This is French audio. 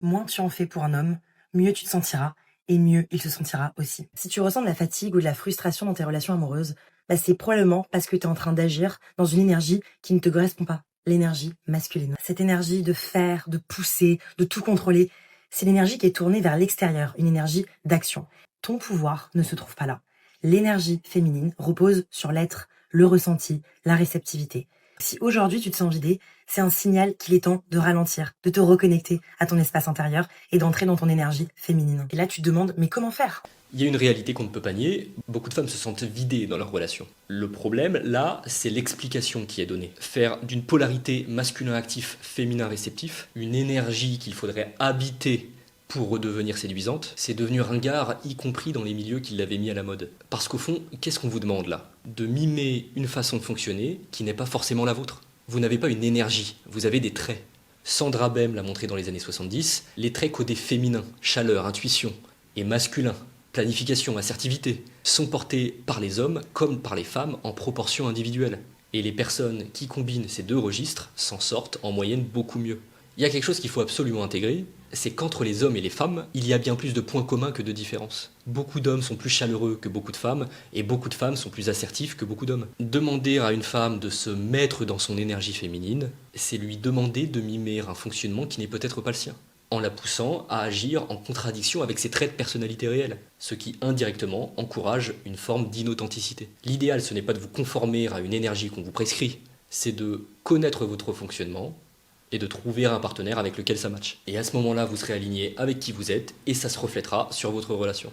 Moins tu en fais pour un homme, mieux tu te sentiras et mieux il se sentira aussi. Si tu ressens de la fatigue ou de la frustration dans tes relations amoureuses, c'est probablement parce que tu es en train d'agir dans une énergie qui ne te correspond pas, l'énergie masculine. Cette énergie de faire, de pousser, de tout contrôler, c'est l'énergie qui est tournée vers l'extérieur, une énergie d'action. Ton pouvoir ne se trouve pas là. L'énergie féminine repose sur l'être, le ressenti, la réceptivité. Si aujourd'hui tu te sens vidé, c'est un signal qu'il est temps de ralentir, de te reconnecter à ton espace intérieur et d'entrer dans ton énergie féminine. Et là tu te demandes, mais comment faire ? Il y a une réalité qu'on ne peut pas nier, beaucoup de femmes se sentent vidées dans leur relation. Le problème, là, c'est l'explication qui est donnée. Faire d'une polarité masculin actif, féminin réceptif, une énergie qu'il faudrait habiter pour redevenir séduisante, c'est devenu ringard, y compris dans les milieux qui l'avaient mis à la mode. Parce qu'au fond, qu'est-ce qu'on vous demande là ? De mimer une façon de fonctionner qui n'est pas forcément la vôtre. Vous n'avez pas une énergie, vous avez des traits. Sandra Bem l'a montré dans les années 70, les traits codés féminins, chaleur, intuition, et masculins, planification, assertivité, sont portés par les hommes comme par les femmes en proportion individuelle. Et les personnes qui combinent ces deux registres s'en sortent en moyenne beaucoup mieux. Il y a quelque chose qu'il faut absolument intégrer, c'est qu'entre les hommes et les femmes, il y a bien plus de points communs que de différences. Beaucoup d'hommes sont plus chaleureux que beaucoup de femmes, et beaucoup de femmes sont plus assertifs que beaucoup d'hommes. Demander à une femme de se mettre dans son énergie féminine, c'est lui demander de mimer un fonctionnement qui n'est peut-être pas le sien, en la poussant à agir en contradiction avec ses traits de personnalité réels, ce qui indirectement encourage une forme d'inauthenticité. L'idéal, ce n'est pas de vous conformer à une énergie qu'on vous prescrit, c'est de connaître votre fonctionnement et de trouver un partenaire avec lequel ça matche. Et à ce moment-là, vous serez aligné avec qui vous êtes et ça se reflètera sur votre relation.